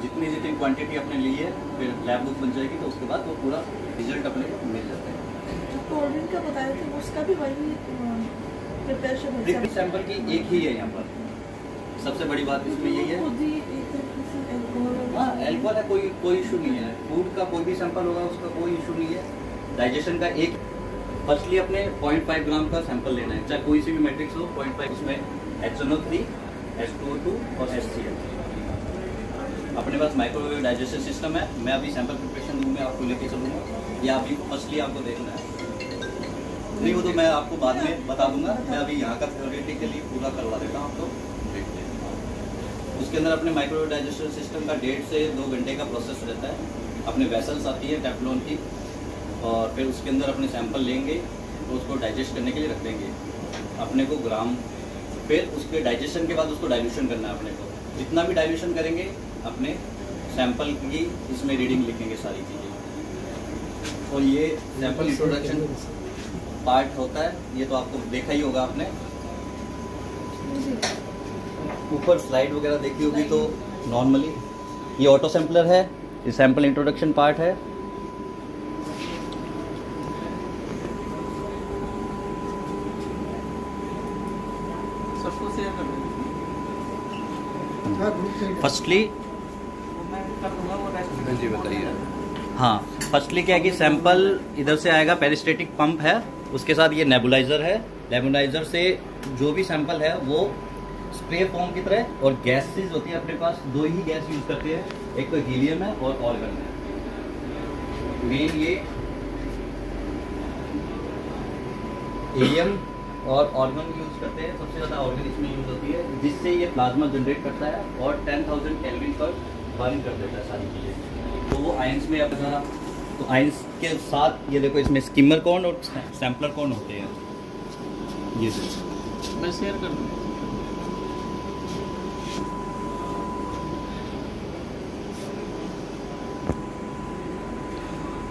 जितनी जितनी क्वांटिटी आपने ली है फिर लैब बुक बन जाएगी, तो उसके बाद वो पूरा रिजल्ट अपने को मिल जाता है। कोल्ड ड्रिंक का बताया था उसका भी वही प्रिपरेशन है। प्री सैंपल की एक ही है यहाँ पर, सबसे बड़ी बात इसमें यही है। हाँ एल्कोहल है, कोई इशू नहीं है। फूड का कोई भी सैंपल होगा उसका कोई इशू नहीं है। डाइजेशन का एक फर्स्टली अपने 0.5 ग्राम का सैंपल लेना है, चाहे कोई सी भी मैट्रिक्स हो। 0.5 उसमें HNO3, H2O2 और HCl। अपने पास माइक्रोवेव डाइजेशन सिस्टम है। मैं अभी सैंपल प्रिपरेशन रूम में आपको लेके चलूँगा, या अभी फर्स्टली आपको देखना है, नहीं वो तो मैं आपको बाद में बता दूंगा। मैं अभी यहाँ का थ्योरेटिकली पूरा करवा देता हूँ, तो देखते हैं। उसके अंदर अपने माइक्रोवेव डाइजेशन सिस्टम का 1.5 से 2 घंटे का प्रोसेस रहता है। अपने वेसल्स आती है टेफ्लॉन की, और फिर उसके अंदर अपने सैंपल लेंगे तो उसको डाइजेस्ट करने के लिए रख देंगे अपने को ग्राम। फिर उसके डाइजेशन के बाद उसको डाइल्यूशन करना है अपने को। जितना भी डाइल्यूशन करेंगे अपने सैंपल की इसमें रीडिंग लिखेंगे सारी चीज़ें। और ये सैंपल इंट्रोडक्शन पार्ट होता है, ये तो आपको देखा ही होगा आपने, ऊपर स्लाइड वगैरह देखी होगी। तो नॉर्मली ये ऑटो सैम्पलर है, ये सैंपल इंट्रोडक्शन पार्ट है। सबको शेयर कर फर्स्टली जी बताइए। हाँ, फर्स्टली क्या है कि सैंपल इधर से आएगा, पेरिस्टेटिक पंप है, उसके साथ ये नेबुलाइजर है। नेबुलाइजर से जो भी सैंपल है वो स्प्रे फॉर्म की तरह, और गैसेज होती है अपने पास, 2 ही गैस यूज करते हैं, एक तो हीलियम है और ऑर्गन है। मेन ये हीलियम और ऑर्गन यूज करते हैं, सबसे ज़्यादा ऑर्गन इसमें यूज होती है, जिससे ये प्लाज्मा जनरेट करता है और 10,000 केल्विन पर बर्न कर देता है सारी चीज़ें। तो वो आयंस में अपना, तो आयंस के साथ ये देखो इसमें स्किमर कौन और सैम्पलर कौन होते हैं, ये मैं शेयर कर दूँ।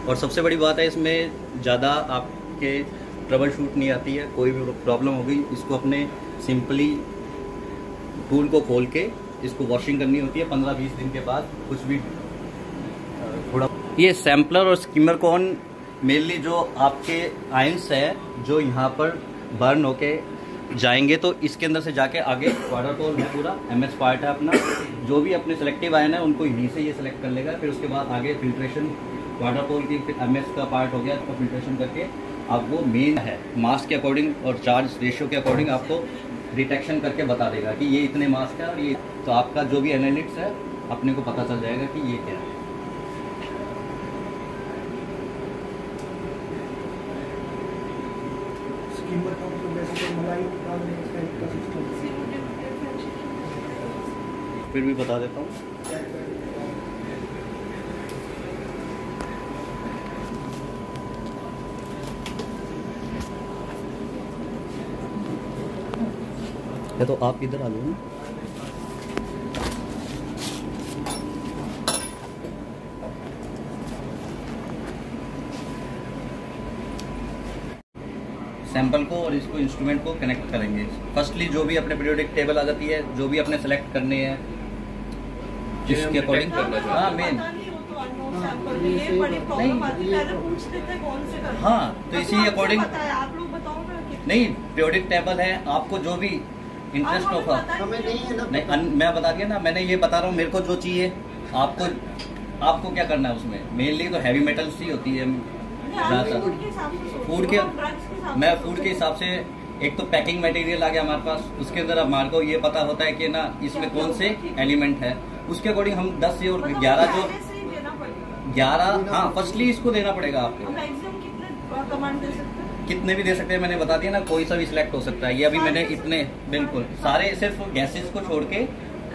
और सबसे बड़ी बात है इसमें ज़्यादा आपके ट्रबल शूट नहीं आती है। कोई भी प्रॉब्लम होगी, इसको अपने सिंपली टूल को खोल के इसको वॉशिंग करनी होती है 15-20 दिन के बाद। कुछ भी थोड़ा ये सैम्पलर और स्किमर कौन मेनली जो आपके आयंस है जो यहाँ पर बर्न होके जाएंगे, तो इसके अंदर से जाके आगे वाटर टोल है, पूरा MS पार्ट है अपना। जो भी अपने सेलेक्टिव आयन है उनको यहीं से ये सेलेक्ट कर लेगा। फिर उसके बाद आगे फिल्ट्रेशन वाटर टोल की, फिर MS का पार्ट हो गया, इसको फिल्ट्रेशन करके अब वो मेन है मास के अकॉर्डिंग और चार्ज रेशियो के अकॉर्डिंग आपको डिटेक्शन करके बता देगा कि ये इतने मास का है, और ये तो आपका जो भी एनालिटिक्स है अपने को पता चल जाएगा कि ये क्या है। फिर भी बता देता हूँ। तो आप इधर आ लो ना। सैंपल को और इसको इंस्ट्रूमेंट को कनेक्ट करेंगे। फर्स्टली जो भी अपने पीरियोडिक टेबल आ जाती है, जो भी अपने सेलेक्ट करने हैं जिसके अकॉर्डिंग करना चाहिए। हाँ मेन हाँ, तो इसी अकॉर्डिंग नहीं, पीरियोडिक टेबल है, आपको जो भी इंटरेस्ट होगा। नहीं मैं बता दिया ना, मैंने ये बता रहा हूँ, मेरे को जो चाहिए आपको क्या करना है उसमें। मेनली तो हैवी मेटल्स ही होती है फूड के। मैं फूड के हिसाब से, एक तो पैकिंग मटेरियल आ गया हमारे पास, उसके अंदर हमारे को ये पता होता है कि ना इसमें कौन से एलिमेंट है, उसके अकॉर्डिंग हम 10 से और 11 जो 11 हाँ फर्स्टली इसको देना पड़ेगा आपको। कितने भी दे सकते हैं, मैंने बता दिया ना, कोई सा भी सिलेक्ट हो सकता है। ये अभी मैंने इतने बिल्कुल सारे सिर्फ गैसेस को छोड़ के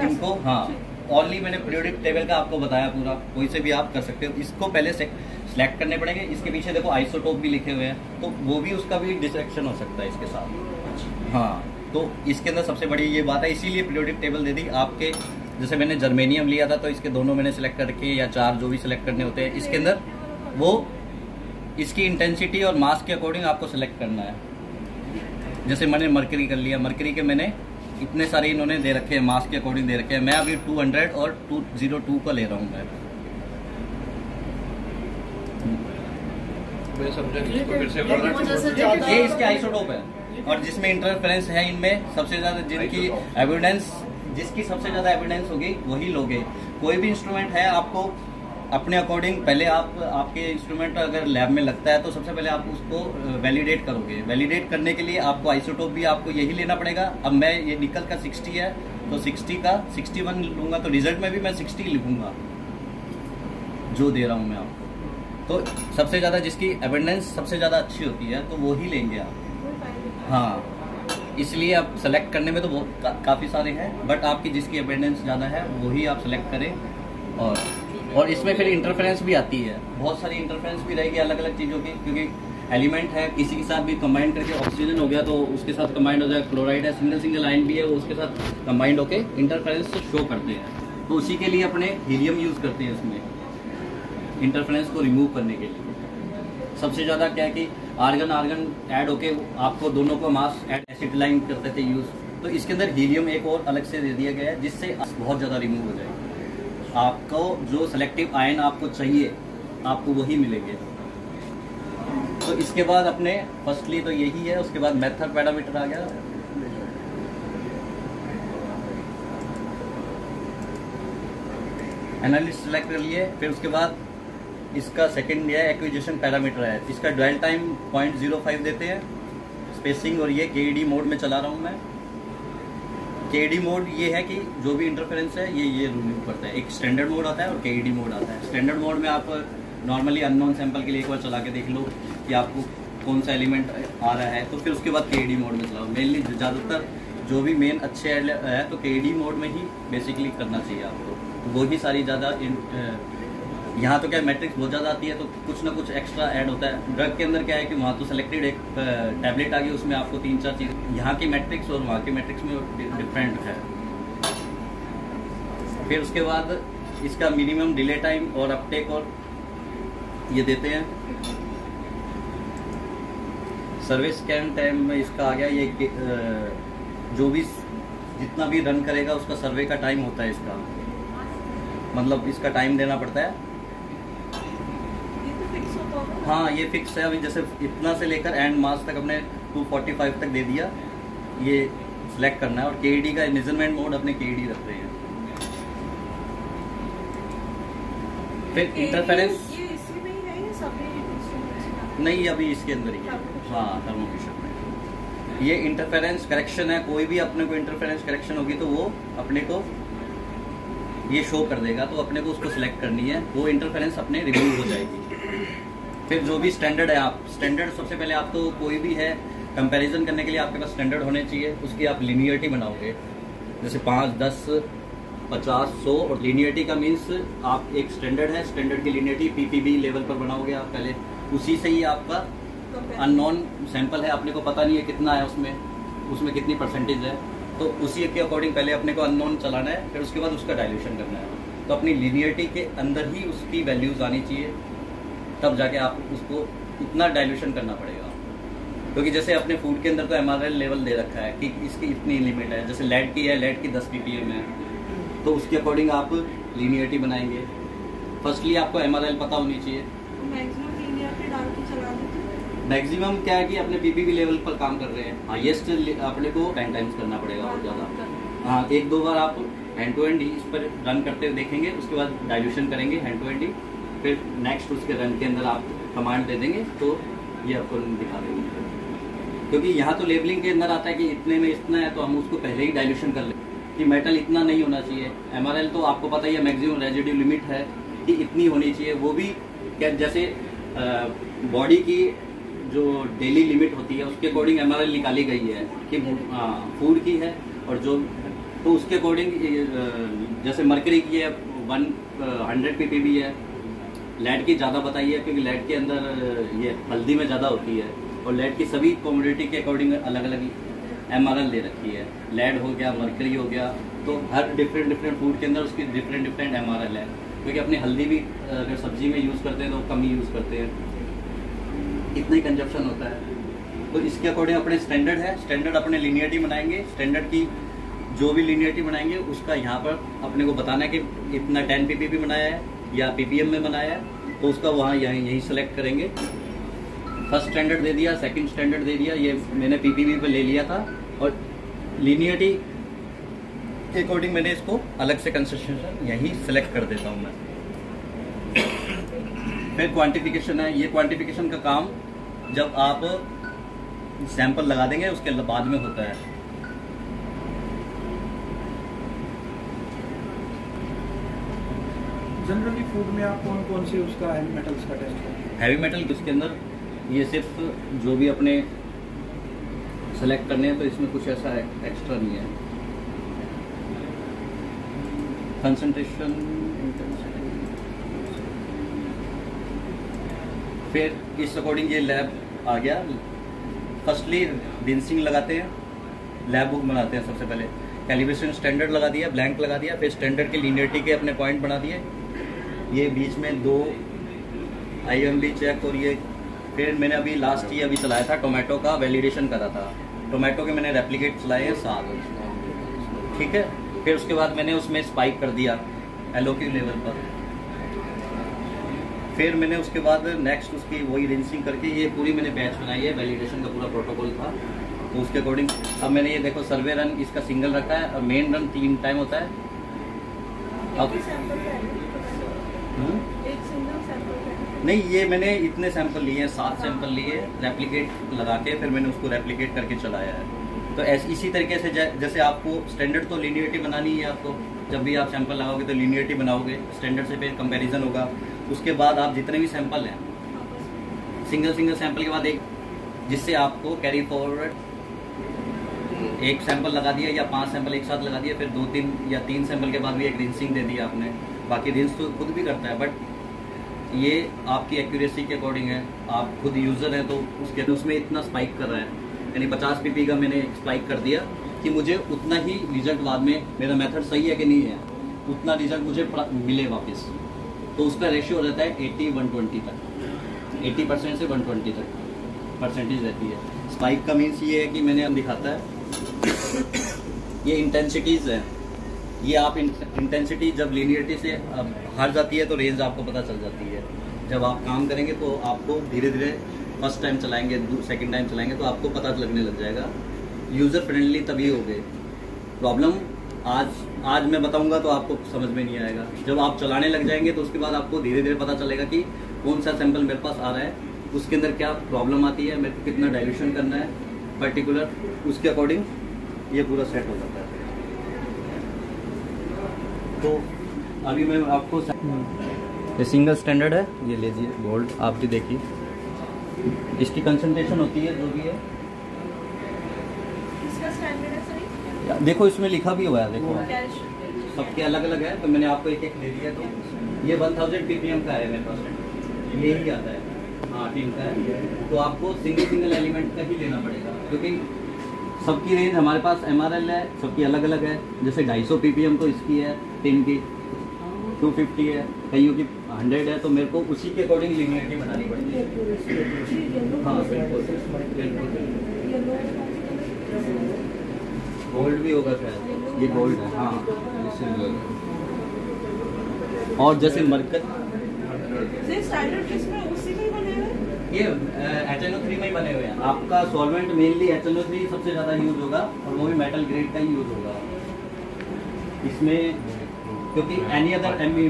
इनको, हाँ ओनली मैंने पीरियोडिक टेबल का आपको बताया पूरा, कोई से भी आप कर सकते हो। इसको पहले सिलेक्ट करने पड़ेंगे। इसके पीछे देखो आइसोटोप भी लिखे हुए हैं, तो वो भी उसका भी डिस्ट्रैक्शन हो सकता है इसके साथ। हाँ, तो इसके अंदर सबसे बड़ी ये बात है, इसीलिए पीरियोडिक टेबल दे दी आपके। जैसे मैंने जर्मेनियम लिया था, तो इसके दोनों मैंने सिलेक्ट करके, या 4 जो भी सिलेक्ट करने होते हैं, इसके अंदर वो इसकी इंटेंसिटी और मास के अकॉर्डिंग आपको सिलेक्ट करना है। जैसे मैंने मरकरी कर लिया, मरकरी के मैंने इतने सारे इन्होंने दे रखे हैं, मास के अकॉर्डिंग दे रखे हैं। मैं अभी 200 और 202 का ले रहा हूँ मैं। समझा नहीं, इसको फिर से बोलना। ये इसके आइसोटोप है, और जिसमें इंटरफेरेंस है इनमें सबसे ज्यादा, जिनकी एविडेंस, जिसकी सबसे ज्यादा एविडेंस होगी वही लोगे। कोई भी इंस्ट्रूमेंट है, आपको अपने अकॉर्डिंग पहले आपके इंस्ट्रूमेंट अगर लैब में लगता है तो सबसे पहले आप उसको वैलिडेट करोगे। वैलिडेट करने के लिए आपको आइसोटोप भी आपको यही लेना पड़ेगा। अब मैं ये निकल का 60 है तो 60 का 61 लूंगा, तो रिजल्ट में भी मैं 60 लिखूंगा जो दे रहा हूँ मैं आपको। तो सबसे ज्यादा जिसकी एविडेंस सबसे ज्यादा अच्छी होती है तो वो ही लेंगे आप। हाँ, इसलिए आप सेलेक्ट करने में तो बहुत काफ़ी सारे हैं, बट आपकी जिसकी एविडेंस ज़्यादा है वही आप सेलेक्ट करें। और इसमें फिर इंटरफेरेंस भी आती है, बहुत सारी इंटरफेरेंस भी रहेगी अलग अलग चीज़ों की, क्योंकि एलिमेंट है, किसी के साथ भी कंबाइन करके ऑक्सीजन हो गया तो उसके साथ कंबाइंड हो जाए, क्लोराइड है, सिंगल लाइन भी है, वो उसके साथ कंबाइंड होके इंटरफेरेंस शो करते हैं। तो उसी के लिए अपने हीलियम यूज़ करते हैं इसमें इंटरफेरेंस को रिमूव करने के लिए। सबसे ज़्यादा क्या है कि आर्गन ऐड होके आपको दोनों को मास एसिटिलाइन करते थे यूज़, तो इसके अंदर हीलियम एक और अलग से दे दिया गया है जिससे बहुत ज़्यादा रिमूव हो जाएगी। आपको जो सेलेक्टिव आयन आपको चाहिए आपको वही मिलेंगे। तो इसके बाद अपने फर्स्टली तो यही है, उसके बाद मेथड पैरामीटर आ गया। एनालिस्ट सेलेक्ट कर लिए, फिर उसके बाद इसका सेकंड है एक्विजिशन पैरामीटर है, इसका ड्वेल टाइम 0.05 देते हैं, स्पेसिंग, और ये केईडी मोड में चला रहा हूँ मैं। केईडी मोड ये है कि जो भी इंटरफेरेंस है ये रिमूव करता है। एक स्टैंडर्ड मोड आता है और केईडी मोड आता है। स्टैंडर्ड मोड में आप नॉर्मली अननोन सैंपल के लिए एक बार चला के देख लो कि आपको कौन सा एलिमेंट आ रहा है, तो फिर उसके बाद केईडी मोड में चलाओ। मेनली ज़्यादातर जो भी मेन अच्छे है तो केईडी मोड में ही बेसिकली करना चाहिए आपको। तो वो ही सारी ज़्यादा यहाँ तो क्या मैट्रिक्स बहुत ज़्यादा आती है, तो कुछ ना कुछ एक्स्ट्रा ऐड होता है। ड्रग के अंदर क्या है कि वहाँ तो सेलेक्टेड एक टैबलेट आ गई, उसमें आपको 3-4 चीज़, यहाँ की मैट्रिक्स और वहाँ की मैट्रिक्स में डिफरेंट है। फिर उसके बाद इसका मिनिमम डिले टाइम और अपटेक और ये देते हैं। सर्विस स्कैन टाइम में इसका आ गया, ये जो भी जितना भी रन करेगा उसका सर्वे का टाइम होता है इसका, मतलब इसका टाइम देना पड़ता है। हाँ, ये फिक्स है। अभी जैसे इतना से लेकर एंड मास तक अपने 245 तक दे दिया, ये सिलेक्ट करना है। और केईडी का मेजरमेंट मोड अपने केईडी रख रहे हैं। फिर इंटरफेरेंस नहीं, अभी इसके अंदर ही है। हाँ, थर्मोफिशन में ये इंटरफेरेंस करेक्शन है। कोई भी अपने को इंटरफेरेंस करेक्शन होगी तो वो अपने को ये शो कर देगा, तो अपने को उसको सिलेक्ट करनी है, वो इंटरफेरेंस अपने रिमूव हो जाएगी। फिर जो भी स्टैंडर्ड है, आप स्टैंडर्ड सबसे पहले आप तो कोई भी है कंपैरिजन करने के लिए आपके पास स्टैंडर्ड होने चाहिए। उसकी आप लिनियरिटी बनाओगे, जैसे 5, 10, 50, 100। और लिनियरिटी का मीन्स आप एक स्टैंडर्ड है, स्टैंडर्ड की लिनियरिटी पीपीबी लेवल पर बनाओगे आप पहले। उसी से ही आपका अननोन सैंपल है, अपने को पता नहीं है कितना है उसमें कितनी परसेंटेज है, तो उसी के अकॉर्डिंग पहले अपने को अननोन चलाना है, फिर उसके बाद उसका डाइल्यूशन करना है। तो अपनी लिनियरिटी के अंदर ही उसकी वैल्यूज आनी चाहिए, तब जाके आप उसको इतना डाइल्यूशन करना पड़ेगा। क्योंकि जैसे अपने फूड के अंदर तो MRL लेवल दे रखा है कि इसकी इतनी लिमिट है, जैसे लेड की है, लेड की 10 ppm है, तो उसके अकॉर्डिंग आप लिनियरिटी बनाएंगे। फर्स्टली आपको MRL पता होनी चाहिए। मैक्सिमम क्या है कि अपने पीपीबी लेवल पर काम कर रहे हैं, हाईएस्ट अपने को 10 टाइम्स करना पड़ेगा और ज़्यादा। हाँ, 1-2 बार आप हैंड टू हैंड इस पर रन करते हुए देखेंगे, उसके बाद डाइल्यूशन करेंगे हैंड टू हैंड ही, फिर नेक्स्ट उसके रन के अंदर आप कमांड दे देंगे तो ये आपको दिखा देंगे। क्योंकि यहाँ तो लेबलिंग के अंदर आता है कि इतने में इतना है, तो हम उसको पहले ही डाइल्यूशन कर लें कि मेटल इतना नहीं होना चाहिए। MRL तो आपको पता ही है, मैक्सिमम रेजिड्यू लिमिट है कि इतनी होनी चाहिए। वो भी क्या, जैसे बॉडी की जो डेली लिमिट होती है उसके अकॉर्डिंग MRL निकाली गई है कि फूड की है, और जो तो उसके अकॉर्डिंग जैसे मरकरी की है 100 ppb है। लेड की ज़्यादा बताई है क्योंकि लेड के अंदर ये हल्दी में ज़्यादा होती है, और लेड की सभी कमोडिटी के अकॉर्डिंग अलग अलग MRL दे रखी है। लेड हो गया, मरकरी हो गया, तो हर डिफरेंट फूड के अंदर उसकी डिफरेंट MRL है। क्योंकि अपनी हल्दी भी अगर सब्जी में यूज़ करते हैं तो कम ही यूज़ करते हैं, इतना ही कंजप्शन होता है। तो इसके अकॉर्डिंग अपने स्टैंडर्ड है, स्टैंडर्ड अपने लिनियरिटी बनाएंगे, स्टैंडर्ड की जो भी लीनियरिटी बनाएंगे उसका यहाँ पर अपने को बताना है कि इतना 10 ppb बनाया है या ppm में बनाया है, तो उसका वहाँ यहीं सेलेक्ट करेंगे। फर्स्ट स्टैंडर्ड दे दिया, सेकंड स्टैंडर्ड दे दिया, ये मैंने ppb पे ले लिया था, और लीनियरिटी के अकॉर्डिंग मैंने इसको अलग से कंस्ट्रक्शन यहीं सेलेक्ट कर देता हूँ मैं। फिर क्वांटिफिकेशन है, ये क्वांटिफिकेशन का काम जब आप सैंपल लगा देंगे उसके बाद में होता है। जनरली फूड में आप कौन कौन से उसका हैवी मेटल्स का टेस्ट करते हैं? हैवी मेटल इसके अंदर ये सिर्फ जो भी अपने सेलेक्ट करने हैं, तो इसमें कुछ ऐसा एक्स्ट्रा नहीं है। कंसंट्रेशन, फिर इस अकॉर्डिंग ये लैब आ गया। फर्स्टली रिंसिंग लगाते हैं, लैब बुक बनाते हैं सबसे पहले, कैलिब्रेशन स्टैंडर्ड लगा दिया, ब्लैंक लगा दिया, फिर स्टैंडर्ड के लीनियरिटी के अपने पॉइंट बना दिए, ये बीच में 2 IMB चेक, और ये फिर मैंने अभी लास्ट ही अभी चलाया था टोमेटो का वैलिडेशन करा था। टोमेटो के मैंने रेप्लिकेट चलाए हैं 7, ठीक है। फिर उसके बाद मैंने उसमें स्पाइक कर दिया LOQ लेवल पर। फिर मैंने उसके बाद नेक्स्ट उसकी वही रिंसिंग करके ये पूरी मैंने बैच बनाई है, वैलिडेशन का पूरा प्रोटोकॉल था, तो उसके अकॉर्डिंग अब मैंने ये देखो सर्वे रन इसका सिंगल रखा है, और मेन रन 3 टाइम होता है। अब नहीं, ये मैंने इतने सैंपल लिए हैं, 7 सैंपल लिए, रेप्लिकेट लगा के फिर मैंने उसको रेप्लिकेट करके चलाया है। तो ऐसे इसी तरीके से जैसे आपको स्टैंडर्ड तो लीनियरिटी बनानी है, आपको जब भी आप सैंपल लगाओगे तो लीनियरिटी बनाओगे, स्टैंडर्ड से फिर कंपैरिजन होगा। उसके बाद आप जितने भी सैंपल हैं, सिंगल सैंपल के बाद एक, जिससे आपको कैरी फॉरवर्ड एक सैंपल लगा दिया या 5 सैंपल एक साथ लगा दिया, फिर 2-3 या 3 सैंपल के बाद भी एक रिंसिंग दे दिया आपने। बाकी रिंस तो खुद भी करता है, बट ये आपकी एक्यूरेसी के अकॉर्डिंग है, आप खुद यूज़र हैं तो उसमें इतना स्पाइक कर रहा है, यानी 50 pp का मैंने स्पाइक कर दिया कि मुझे उतना ही रिजल्ट बाद में, मेरा मेथड सही है कि नहीं है, उतना रिजल्ट मुझे मिले वापस। तो उसका रेशियो हो जाता है 80-120 तक, 80% से 120 तक परसेंटेज रहती है। स्पाइक का मीन्स ये है कि मैंने दिखाता है ये इंटेंसिटीज़ है, ये आप इंटेंसिटी जब लीनियरिटी से हार जाती है तो रेंज आपको पता चल जाती है। जब आप काम करेंगे तो आपको धीरे धीरे फर्स्ट टाइम चलाएंगे, सेकंड टाइम चलाएंगे तो आपको पता लगने लग जाएगा, यूज़र फ्रेंडली तभी होगे। प्रॉब्लम आज मैं बताऊंगा तो आपको समझ में नहीं आएगा, जब आप चलाने लग जाएंगे तो उसके बाद आपको धीरे धीरे पता चलेगा कि कौन सा सैंपल मेरे पास आ रहा है, उसके अंदर क्या प्रॉब्लम आती है, मेरे को कितना डाइल्यूशन करना है पर्टिकुलर, उसके अकॉर्डिंग ये पूरा सेट हो जाता है। तो अभी मैं आपको ये सिंगल स्टैंडर्ड है, ये लीजिए गोल्ड, आप भी देखिए इसकी कंसंट्रेशन होती है जो भी है, इसका स्टैंडर्ड है सही? देखो इसमें लिखा भी हुआ है, देखो सबके अलग अलग है, तो मैंने आपको एक एक दे दिया। तो ये 1000 ppm का है मेरे पास, ये ही आता है, हाँ टीम का है। तो आपको सिंगल एलिमेंट का ही लेना पड़ेगा, क्योंकि सबकी रेंज हमारे पास MRL है, सबकी अलग अलग है। जैसे 250 ppm तो इसकी है, टिन की 250 है, कईयों की 100 है, तो मेरे को उसी के अकॉर्डिंग लीनियरिटी बनानी पड़ती है। हाँ बिल्कुल, गोल्ड भी होगा शायद, ये गोल्ड है, हाँ और जैसे मरकत स्टैंडर्ड किसमें उसी में बने हुए हैं? ये HNO3 में ही बने हुए हैं। आपका सॉल्वेंट मेनली HNO3 सबसे ज़्यादा यूज होगा, और वो भी मेटल ग्रेड का ही यूज होगा इसमें, क्योंकि एनी अदर ME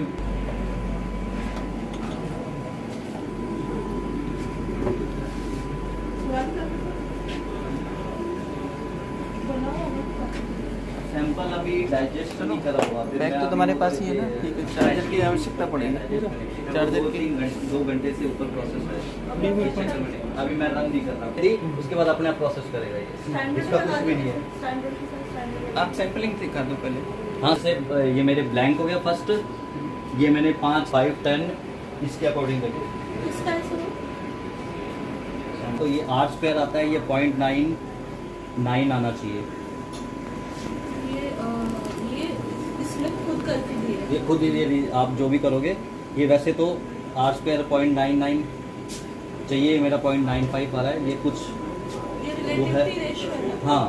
सैंपल अभी डाइजेस्ट नहीं करा हुआ। बैग तो तुम्हारे पास ही है ना, ठीक है। चार्जर की आवश्यकता पड़ेगी, चार्जर की 2 घंटे से ऊपर प्रोसेस है, अभी मैं रन नहीं कर रहा, उसके बाद अपने आप प्रोसेस करेगा ये, इसका कुछ भी नहीं है। आप सैंपलिंग दिखा दो पहले। हाँ सर, ये मेरे ब्लैंक हो गया फर्स्ट, ये मैंने 5, 5, 10 इसके अकॉर्डिंग करके, तो ये R² आता है, ये 0.99 आना चाहिए। ये खुद ही आप जो भी करोगे, ये वैसे तो R² 0.99 चाहिए, मेरा 0.95 आ रहा है, ये कुछ वो है। हाँ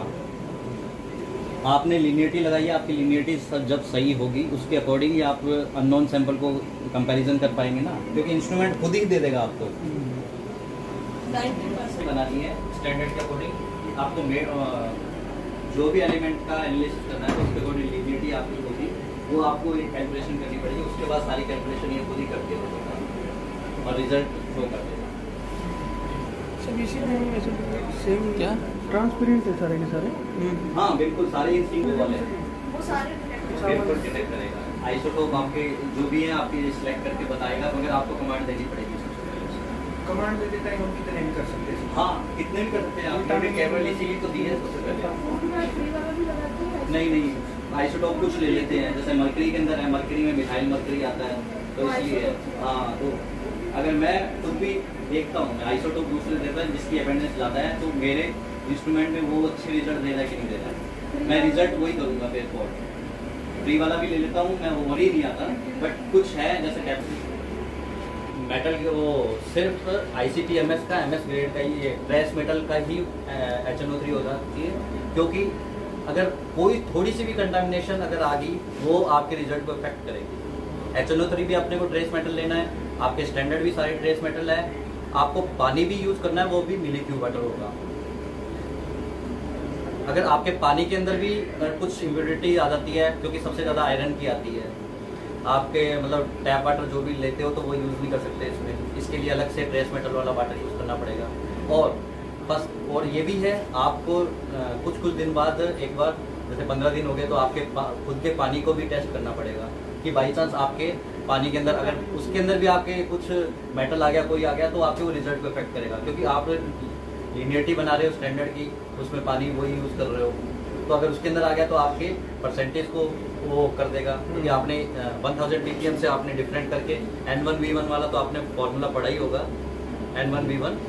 आपने लीनियरिटी लगाई है, आपकी लीनियरिटी जब सही होगी उसके अकॉर्डिंग ही आप अननोन सैंपल को कंपैरिजन कर पाएंगे ना, क्योंकि इंस्ट्रूमेंट खुद ही दे देगा आपको। 90% बनानी है स्टैंडर्ड के अकॉर्डिंग, आपको जो भी एलिमेंट का एनालिसिस करना है तो उसके अकॉर्डिंग लीनियरिटी आपकी होगी, वो आपको एक कैलकुलेशन करनी पड़ेगी, उसके बाद सारी कैलकुलेशन ये खुद ही करके देगा और रिजल्ट शो कर देगा। सेम क्या ट्रांसपेरेंट है सारे के सारे। हाँ बिल्कुल, सारे ही सिंक वाले हैं, वो सारे बिल्कुल डिटेक्ट करेगा। आइसोटोप आपके जो भी है आपकी सिलेक्ट करके बताएगा, मगर आपको कमांड देनी पड़ेगी। कमांड देते टाइम हम कितने भी कर सकते हैं। हाँ कितने भी कर सकते हैं आप, केवल इसीलिए तो दी है सबसे पहले। फ्री वाला भी लगाते हैं। नहीं, आइसोटोप कुछ ले लेते हैं, जैसे मरकरी के अंदर है, मरकरी में मिथाइल मरकरी आता है, तो इसलिए हाँ। तो अगर मैं खुद भी देखता हूँ, मैं आइसोटोप दूसरे देता है जिसकी अवेयरनेस ज़्यादा है, तो मेरे इंस्ट्रूमेंट में वो अच्छे रिजल्ट दे रहा है कि नहीं दे रहा है, मैं रिजल्ट वही करूँगा फिर फॉर। फ्री वाला भी ले लेता हूँ मैं, वो वही नहीं आता, बट कुछ है जैसे मेटल के वो सिर्फ ICP-MS का MS ग्रेड का ही ट्रेस मेटल का ही HNO3 हो जाती है, क्योंकि अगर कोई थोड़ी सी भी कंटामिनेशन अगर आ गई वो आपके रिजल्ट को इफेक्ट करेगी। HNO3 भी अपने को ट्रेस मेटल लेना है, आपके स्टैंडर्ड भी सारे ट्रेस मेटल है, आपको पानी भी यूज करना है, वो भी मिलिक्यूब वाटर होगा। अगर आपके पानी के अंदर भी अगर कुछ इम्प्योरिटी आ जाती है, क्योंकि सबसे ज़्यादा आयरन की आती है, आपके मतलब टैप वाटर जो भी लेते हो तो वो यूज़ नहीं कर सकते इसमें, इसके लिए अलग से ट्रेस मेटल वाला वाटर यूज़ करना पड़ेगा। और बस, और ये भी है आपको कुछ दिन बाद एक बार, जैसे 15 दिन हो गए तो आपके खुद के पानी को भी टेस्ट करना पड़ेगा कि बाई चांस आपके पानी के अंदर अगर उसके अंदर भी आपके कुछ मेटल आ गया, कोई आ गया, तो आपके वो रिजल्ट को इफेक्ट करेगा, क्योंकि आप लीनियरिटी बना रहे हो स्टैंडर्ड की, उसमें पानी वही यूज़ कर रहे हो, तो अगर उसके अंदर आ गया तो आपके परसेंटेज को वो कर देगा, क्योंकि आपने 1000 ppm से आपने डिफरेंट करके N1V1 वाला तो आपने फॉर्मूला पढ़ा ही होगा, N1V1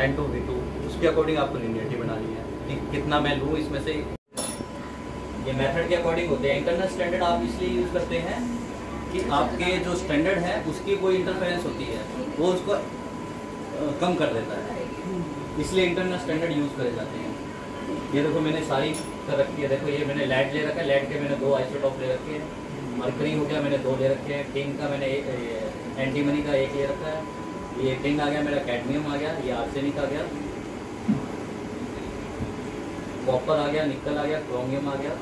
N2V2, उसके अकॉर्डिंग आपको लीनियरिटी बनानी है कि कितना मैं लूँ इसमें से। ये मेथड के अकॉर्डिंग होते हैं। इंटरनल स्टैंडर्ड आप इसलिए यूज़ करते हैं कि आपके जो स्टैंडर्ड है उसकी कोई इंटरफेरेंस होती है, वो उसको कम कर देता है, इसलिए इंटरनल स्टैंडर्ड यूज़ करे जाते हैं। ये देखो मैंने सारी कर रखी है, देखो ये मैंने लेड ले रखा है, लेड के मैंने 2 आइसोटॉप ले रखे हैं, मरकरी हो गया मैंने 2 ले रखे हैं, टिंग का मैंने एंटीमनी का 1 ले रखा है, ये टिंग आ गया मेरा, कैडमियम आ गया, ये आर्सेनिक आ गया, कॉपर आ गया, निकल आ गया, क्रोमियम आ गया।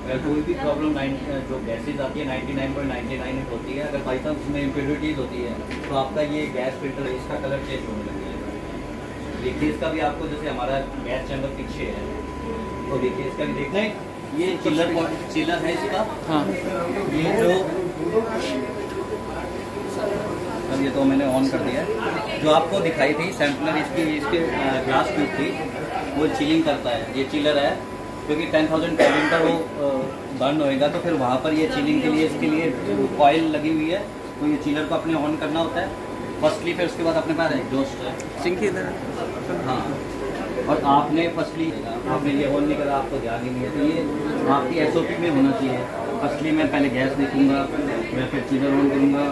अगर कोई भी प्रॉब्लम जो गैसेज आती है 99.99 होती है, अगर बाई चांस उसमें इम्प्योरिटीज होती है तो आपका ये गैस फिल्टर है, इसका कलर चेंज होने लग जाएगा। देखिए इसका भी आपको, जैसे हमारा गैस चैम्बर पीछे है तो देखिए इसका भी देखना है, ये चिलर है इसका। हाँ, ये जो अब ये तो मैंने ऑन कर दिया है, जो आपको दिखाई थी सैम्पलर इसके ग्लास ट्यूब थी, वो चिलिंग करता है, ये चिलर है, क्योंकि 10,000 केल्विन पर वो बर्न होएगा, तो फिर वहाँ पर ये चिलिंग के लिए इसके लिए कॉइल लगी हुई है, तो ये चिलर को अपने ऑन करना होता है फर्स्टली, फिर उसके बाद अपने पास एग्जॉस्ट है सिंक इधर। हाँ, और आपने फर्स्टली आपने ये ऑन नहीं करा, आपको ध्यान ही नहीं है, तो ये आपकी SOP में होना चाहिए। फर्स्टली मैं पहले गैस देखूँगा, मैं फिर चिलर ऑन करूँगा,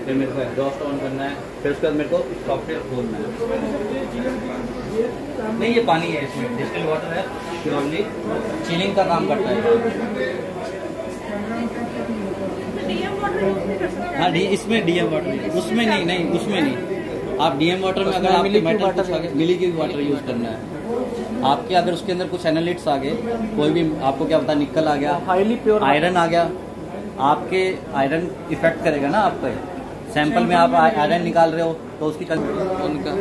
फिर मेरे को एग्जॉस्ट ऑन करना है, फिर उसके बाद मेरे को सॉफ्टवेयर खोलना है। नहीं, ये पानी है, इसमें डिस्टिल वाटर है, प्योरली चिलिंग का काम करता है। हाँ, इसमें DM वाटर, उसमें नहीं, उसमें नहीं। आप DM वाटर में अगर आपके मेटल मिलिक्यूब वाटर यूज़ करना है, आपके अगर उसके अंदर कुछ एनालिट्स आ गए, कोई भी आपको क्या पता, निकल आ गया, हाईली प्योर आयरन आ गया, आपके आयरन इफेक्ट करेगा ना आपका सैंपल में, आप आयरन निकाल रहे हो तो उसकी उनका।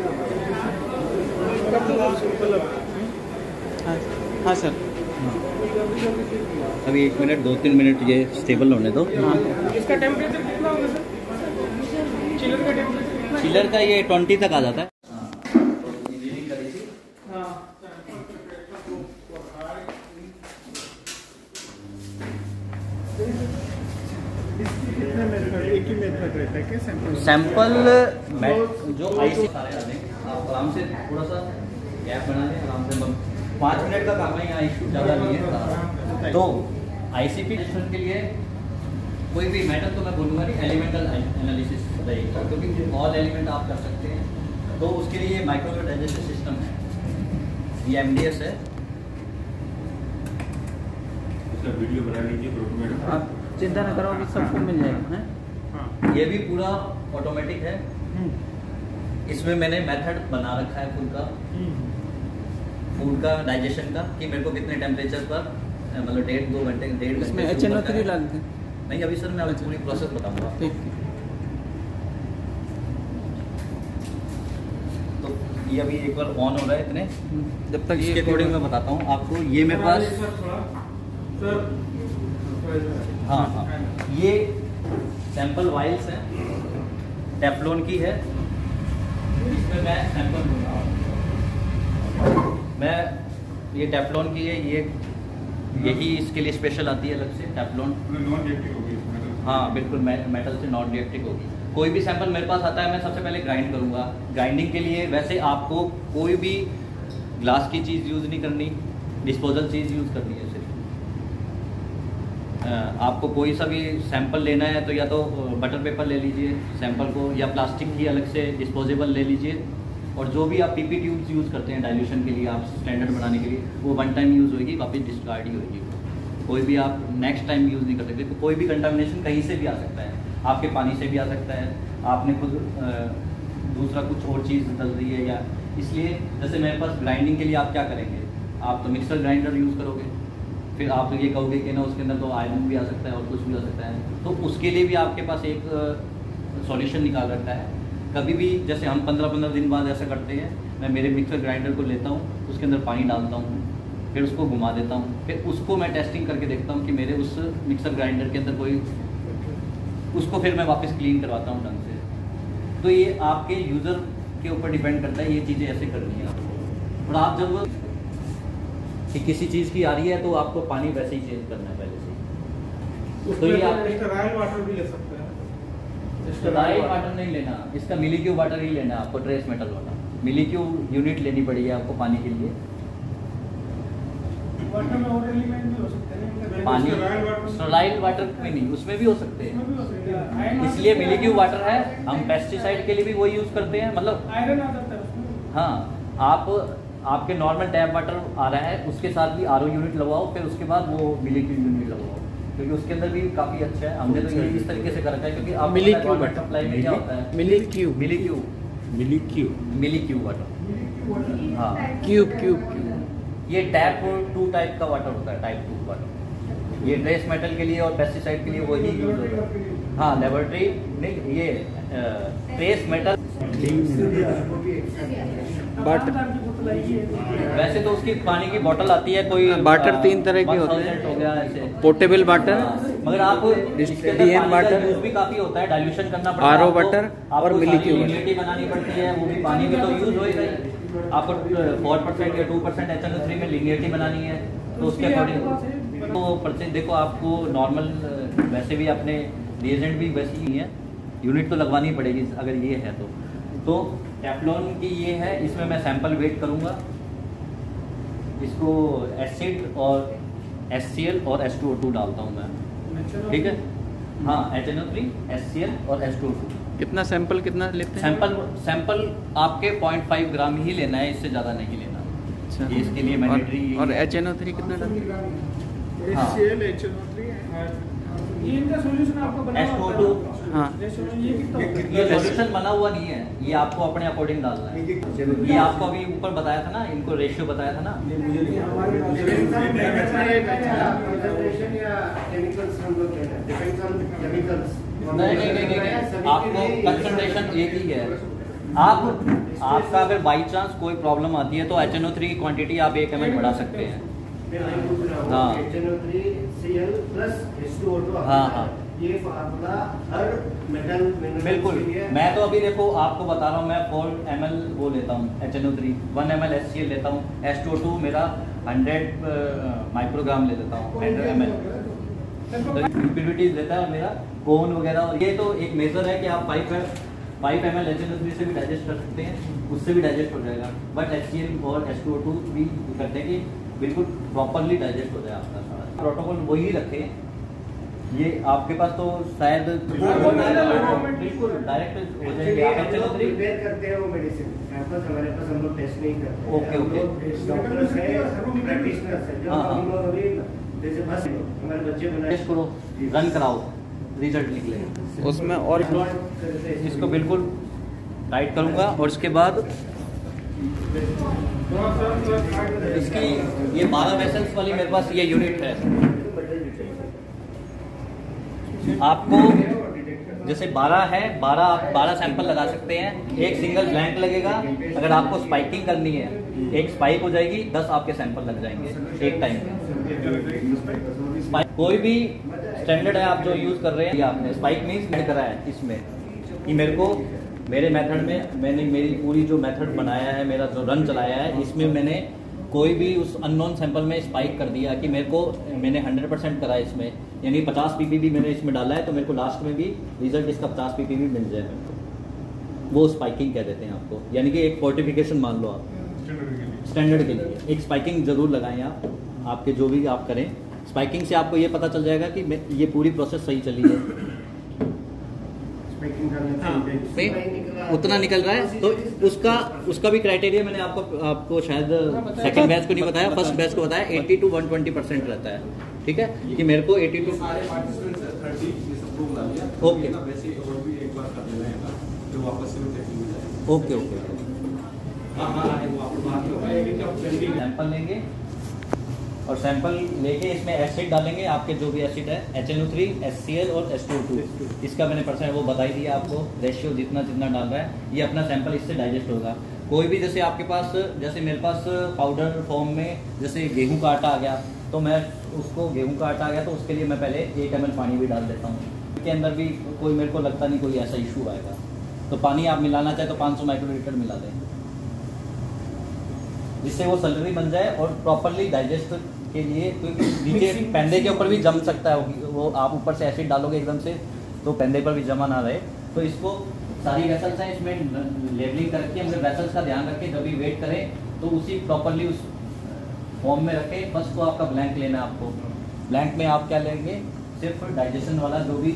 हाँ सर, अभी 1 मिनट 2-3 मिनट ये स्टेबल होने दो। इसका टेम्परेचर कितना होगा सर? चिलर का टेम्परेचर? चिलर का ये 20 तक आ जाता है। एक ही मेथड रहता है क्या सैंपल जो IC आप आराम से थोड़ा सा गैप बना लें, आराम से 5 मिनट का काम है, यहाँ इशू ज़्यादा नहीं है। तो ICP के लिए कोई भी मेटल तो मैं बोलूँगा नहीं, एलिमेंटल एनालिसिस रहेगा, क्योंकि ऑल एलिमेंट आप कर सकते हैं, तो उसके लिए माइक्रोवेव डाइजेस्टर सिस्टम है, ये MDS है, सर वीडियो बना लीजिए फोटो में। आप चिंता न करो, अभी सबको मिल जाएगा। हैं हाँ ये भी पूरा ऑटोमेटिक है। इसमें मैंने मेथड बना रखा है फूड का डाइजेशन का, कि मेरे को कितने टेम्परेचर पर, मतलब 1.5-2 घंटे 1.5 इसमें घंटे से ऊपर का HNO3 है। डाल दें। नहीं अभी सर मैं आपको पूरी प्रोसेस बताऊंगा। ठीक। तो ये अभी एक बार ऑन हो रहा है इतने, जब तक इसके अकॉर्डिंग मैं बताता हूँ आपको। ये मेरे पास, हाँ हाँ, ये सैंपल वाइल्स हैं, टेफ्लॉन की है। इसमें मैं सैंपल दूंगा। मैं ये टेफ्लॉन की है, ये यही इसके लिए स्पेशल आती है अलग से टेफ्लॉन। नॉन रिएक्टिव होगी इसमें। हाँ बिल्कुल, मेटल से नॉन रिएक्टिव होगी। कोई भी सैंपल मेरे पास आता है, मैं सबसे पहले ग्राइंड करूंगा। ग्राइंडिंग के लिए वैसे आपको कोई भी ग्लास की चीज़ यूज़ नहीं करनी, डिस्पोजल चीज़ यूज़ करनी है सिर्फ। आपको कोई सा भी सैंपल लेना है तो या तो बटर पेपर ले लीजिए सैंपल को, या प्लास्टिक की अलग से डिस्पोजेबल ले लीजिए। और जो भी आप पीपी ट्यूब्स यूज़ करते हैं डाइल्यूशन के लिए, आप स्टैंडर्ड बनाने के लिए, वो वन टाइम यूज़ होगी, वापस डिस्कार्ड ही होगी। कोई भी आप नेक्स्ट टाइम यूज़ नहीं कर सकते। तो कोई भी कंटामिनेशन कहीं से भी आ सकता है, आपके पानी से भी आ सकता है, आपने खुद दूसरा कुछ और चीज़ डाल दी है, या इसलिए जैसे मेरे पास ग्राइंडिंग के लिए आप क्या करेंगे, आप तो मिक्सर ग्राइंडर यूज़ करोगे, फिर आप ये कहोगे कि ना उसके अंदर तो आयरन भी आ सकता है और कुछ भी आ सकता है। तो उसके लिए भी आपके पास एक सॉल्यूशन निकाल रखा है। कभी भी जैसे हम 15-15 दिन बाद ऐसा करते हैं, मैं मेरे मिक्सर ग्राइंडर को लेता हूँ, उसके अंदर पानी डालता हूँ, फिर उसको घुमा देता हूँ, फिर उसको मैं टेस्टिंग करके देखता हूँ कि मेरे उस मिक्सर ग्राइंडर के अंदर कोई, उसको फिर मैं वापस क्लीन करवाता हूँ ढंग से। तो ये आपके यूज़र के ऊपर डिपेंड करता है, ये चीज़ें ऐसे करनी है आपको। और आप जब कि किसी चीज़ की आ रही है तो आपको पानी वैसे ही चेंज करना है पहले से। तो ये आप स्टेराइल वाटर भी ले सकते हैं। स्टेराइल वाटर नहीं लेना, इसका मिलीक्यू वाटर ही लेना है आपको, ट्रेस मेटल वाला मिलीक्यू यूनिट लेनी पड़ेगी आपको पानी के लिए। वाटर में और एलिमेंट भी हो सकते हैं पानी स्टेराइल वाटर में नहीं, उसमें भी हो सकते हैं, इसलिए मिलीक्यू वाटर है। हम पेस्टिसाइड के लिए भी वही यूज़ करते हैं, मतलब आयरन आ जाता है उसमें। हाँ, आपके नॉर्मल टैप वाटर आ रहा है, उसके साथ भी आरओ यूनिट लगवाओ, फिर उसके बाद वो मिलीक्यू यूनिट लगवाओ, क्योंकि उसके अंदर भी काफ़ी अच्छा है। हमने तो ये इस तरीके से कर रखा है, क्योंकि आप मिलीक्यू वाटर सप्लाई में क्या होता है, मिलीक्यू मिलीक्यू वाटर। हाँ, क्यूब ये टैप 2 टाइप का वाटर होता है, टाइप 2 वाटर। ये ट्रेस मेटल के लिए और पेस्टिसाइड के लिए वही यूज होता है। हाँ, लेबोरेटरी नहीं, ये ट्रेस मेटल वाटर। वैसे तो उसकी पानी की बोतल आती है, कोई वाटर 3 तरह के होते 1000 हो गया ऐसे, हैं, पोर्टेबल वाटर, मगर आप DM वाटर, यूज भी काफी होता है, डाइल्यूशन करना पड़ता है RO आपको, वाटर और आपको मिलीक्यू सारी वाटर। यूनिटी बनानी पड़ती है, वो भी पानी में तो यूज होएगा ही। आपको 4% या 2% HNO3 में लिनियरिटी बनानी है, तो उसके अकॉर्डिंग तो परसेंट देखो। आपको नॉर्मल वैसे भी अपने रिएजेंट भी वैसे ही है, यूनिट तो लगवानी पड़ेगी अगर ये है तो टेफ्लॉन की ये है। इसमें मैं सैंपल वेट करूंगा, इसको एसिड और HCl और H2O2 डालता हूँ मैं, ठीक है। हाँ, HNO3, HCl और H2O2। कितना सैंपल कितना लेते हैं? सैंपल आपके 0.5 ग्राम ही लेना है, इससे ज़्यादा नहीं लेना। अच्छा, ये इसके लिए मैंडेटरी। और HNO3 कितना डालते हैं? हाँ। ये इनका सॉल्यूशन आपको बना हुआ H2O2, हाँ, ये कितना ये सॉल्यूशन बना हुआ नहीं है, ये आपको अपने अकॉर्डिंग डालना है। ये आपको अभी ऊपर बताया था ना, इनको रेशियो बताया था ना। नहीं, आपको कंसंट्रेशन एक ही है। आपका अगर बाई चांस कोई प्रॉब्लम आती है तो HNO3 की क्वांटिटी आप 1 ml बढ़ा सकते हैं। हाँ हाँ, ये फार्मूला हर मेटल बिल्कुल। मैं तो अभी देखो आपको बता रहा हूँ, मैं 4 ml वो लेता हूँ HNO3, 1 ml HCl लेता हूँ, H2O2 मेरा 100 माइक्रोग्राम ले लेता हूँ 100 ml। इम्प्योरिटीज लेता है मेरा कोन वगैरह। और ये तो एक मेजर है कि आप 5 ml HNO3 से भी डाइजेस्ट कर सकते हैं, उससे भी डाइजेस्ट हो जाएगा। बट HCl और H2O2 भी करते हैं कि बिल्कुल प्रॉपरली डाइजेस्ट हो जाए आपका सारा। प्रोटोकॉल वही रखें। ये आपके पास तो शायद बिल्कुल डायरेक्ट हो जाएंगे। आप HNO3 प्रिपेयर करते हैं वो मेडिसिन सैंपल्स हमारे पास, हम लोग टेस्ट नहीं करते। ओके। डॉक्टर्स हैं, प्रैक्टिशनर्स हैं, जो हम लोग अभी जैसे बस हमारे बच्चे बनाए टेस्ट करो, रन कराओ, रिजल्ट निकलेगा। उसमें और इसको बिल्कुल टाइट करूँगा और उसके बाद इसकी ये 12 वेसल्स वाली मेरे पास ये यूनिट है। आपको जैसे 12 है, 12 आप 12 सैंपल लगा सकते हैं। एक सिंगल ब्लैंक लगेगा। अगर आपको स्पाइकिंग करनी है, एक स्पाइक हो जाएगी, 10 आपके सैंपल लग जाएंगे एक टाइम पे। कोई भी स्टैंडर्ड है आप जो यूज कर रहे हैं, आपने स्पाइक मीन्स मैंने करा है इसमें कि मेरे को मेरे मेथड में मैंने मेरी पूरी जो मेथड बनाया है, मेरा जो रन चलाया है, इसमें मैंने कोई भी उस अननोन सैंपल में स्पाइक कर दिया कि मैंने 100% करा है इसमें, यानी 50 ppb मैंने इसमें डाला है, तो मेरे को लास्ट में भी रिजल्ट इसका 50 ppb मिल जाए मेरे को। वो स्पाइकिंग कह देते हैं आपको, यानी कि एक फोर्टिफिकेशन मान लो आप स्टैंडर्ड के लिए एक स्पाइकिंग जरूर लगाएं आप, आपके जो भी आप करें। स्पाइकिंग से आपको ये पता चल जाएगा कि ये पूरी प्रोसेस सही चली है। उतना निकल रहा है तो उसका भी क्राइटेरिया मैंने आपको शायद सेकंड बैच को नहीं बताया, फर्स्ट बैच को बताया। 80 to 120% रहता है, ठीक है, कि मेरे को 80 to ओके सैंपल लेंगे और सैंपल लेके इसमें एसिड डालेंगे, आपके जो भी एसिड है HNO3, HCl और H2O2, इसका मैंने परसेंट वो बता ही दिया आपको, रेशियो जितना डाल रहा है, ये अपना सैंपल इससे डाइजेस्ट होगा। कोई भी जैसे आपके पास, जैसे मेरे पास पाउडर फॉर्म में जैसे गेहूं का आटा आ गया, तो मैं उसको गेहूं का आटा आ गया तो उसके लिए मैं पहले 1 ml पानी भी डाल देता हूँ। इसके अंदर भी कोई मेरे को लगता नहीं कोई ऐसा इशू आएगा, तो पानी आप मिलाना चाहे तो 500 माइक्रोलीटर मिला दें, जिससे वो सैलरी बन जाए और प्रॉपरली डाइजेस्ट के लिए। क्योंकि नीचे पेंदे के ऊपर भी जम सकता है वो, आप ऊपर से एसिड डालोगे एकदम से तो पेंदे पर भी जमा ना रहे। तो इसको सारी वेसल्स हैं, इसमें लेबलिंग करके हमने वेसल्स का ध्यान रखें, जब भी वेट करें तो उसी प्रॉपरली उस फॉर्म में रखें। बस तो आपका ब्लैंक लेना है आपको। ब्लैंक में आप क्या लेंगे, सिर्फ डाइजेशन वाला जो भी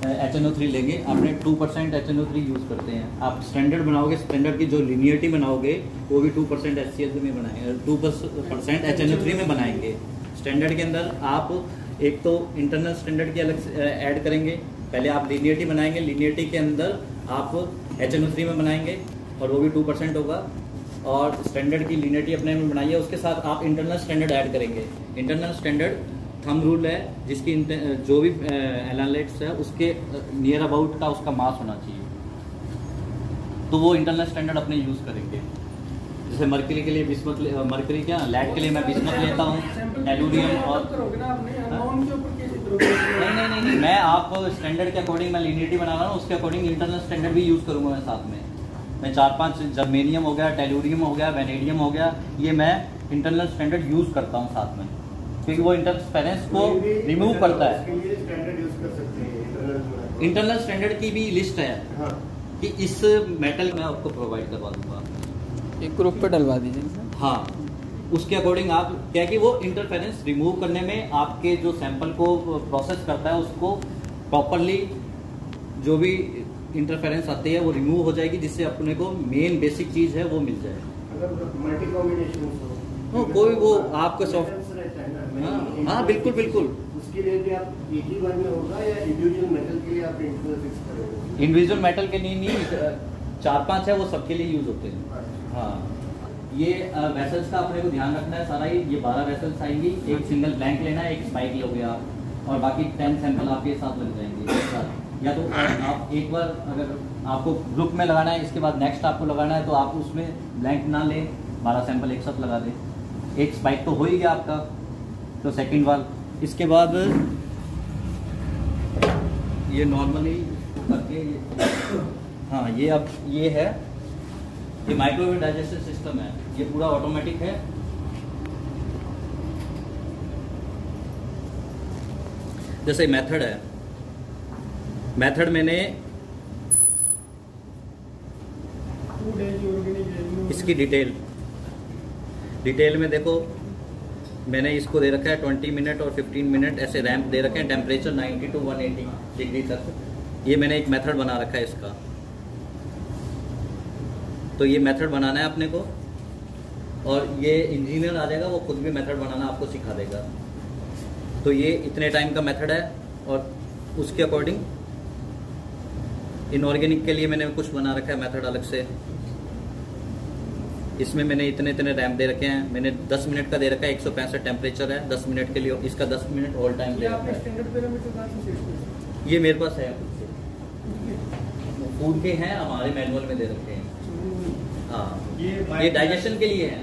HNO3 लेंगे। आपने 2% HNO3 यूज़ करते हैं। आप स्टैंडर्ड बनाओगे, स्टैंडर्ड की जो लिनियरिटी बनाओगे वो भी 2% HCl में बनाएंगे, 2% HNO3 में बनाएंगे। स्टैंडर्ड के अंदर आप एक तो इंटरनल स्टैंडर्ड की अलग ऐड करेंगे, पहले आप लिनियरिटी बनाएंगे, लिनियरिटी के अंदर आप HNO3 में बनाएंगे और वो भी 2% होगा। और स्टैंडर्ड की लिनियरिटी अपने में बनाइए, उसके साथ आप इंटरनल स्टैंडर्ड ऐड करेंगे। इंटरनल स्टैंडर्ड थंब रूल है, जिसकी जो भी एनालिटिक्स है उसके नियर अबाउट का उसका मास होना चाहिए, तो वो इंटरनल स्टैंडर्ड अपने यूज़ करेंगे। जैसे मर्करी के लिए बिस्मथ, मर्करी क्या लैड के लिए मैं बिस्मथ लेता हूँ, टेलुरियम और नहीं, मैं आप स्टैंडर्ड के अकॉर्डिंग मैं लिनियरिटी बना रहा हूँ, उसके अकॉर्डिंग इंटरनल स्टैंडर्ड भी यूज़ करूँगा मैं साथ में। मैं 4-5 जर्मेनियम हो गया, टेलुरियम हो गया, वेनेडियम हो गया, ये मैं इंटरनल स्टैंडर्ड यूज़ करता हूँ साथ में, क्योंकि वो इंटरफेरेंस को रिमूव करता है। इंटरनल स्टैंडर्ड की भी लिस्ट है कि इस मेटल में आपको प्रोवाइड करवा दूंगा, एक ग्रुप पे डलवा दीजिए। हाँ, उसके अकॉर्डिंग आप क्या कि वो इंटरफेरेंस रिमूव करने में आपके जो सैंपल को प्रोसेस करता है उसको प्रॉपरली जो भी इंटरफेरेंस आती है वो रिमूव हो जाएगी, जिससे अपने को मेन बेसिक चीज़ है वो मिल जाए। मल्टी कॉम्बिनेशन हो कोई वो आपका सॉफ्ट, हाँ बिल्कुल उसके लिए भी आप एक ही बार में होगा या इंडिविजुअल मेटल के लिए आप इंटरनल फिक्स करेंगे? इंडिविजुअल मेटल के लिए नहीं, 4-5 है वो सबके लिए यूज होते हैं। हाँ, ये वेसल्स का अपने को ध्यान रखना है सारा ही। ये 12 वेसल्स आएंगी, एक सिंगल ब्लैंक लेना है, एक स्पाइक लोगे आप, और बाकी 10 सैंपल आपके साथ लग जाएंगे एक साथ। या तो आप एक बार अगर आपको ग्रुप में लगाना है, इसके बाद नेक्स्ट आपको लगाना है, तो आप उसमें ब्लैंक ना लें, 12 सैंपल एक साथ लगा दें। एक स्पाइक तो हो ही गया आपका, तो सेकंड बार इसके बाद ये नॉर्मली करके हाँ, ये अब ये है, ये माइक्रोवेव डाइजेस्टिव सिस्टम है, ये पूरा ऑटोमेटिक है। जैसे मेथड है, मेथड मैंने इसकी डिटेल में देखो, मैंने इसको दे रखा है 20 मिनट और 15 मिनट ऐसे रैंप दे रखे हैं, टेम्परेचर 90 to 180 डिग्री तक। ये मैंने एक मेथड बना रखा है इसका, तो ये मेथड बनाना है अपने को, और ये इंजीनियर आ जाएगा वो खुद भी मेथड बनाना आपको सिखा देगा। तो ये इतने टाइम का मेथड है, और उसके अकॉर्डिंग इनऑर्गेनिक के लिए मैंने कुछ बना रखा है मेथड अलग से। इसमें मैंने इतने इतने रैम दे रखे हैं, मैंने 10 मिनट का दे रखा है, 165 टेम्परेचर है 10 मिनट के लिए, इसका 10 मिनट ऑल टाइम दे रखा है। ये मेरे पास है, फूड के हैं, हमारे मैनुअल में दे रखे हैं। हाँ, ये डाइजेशन के लिए है,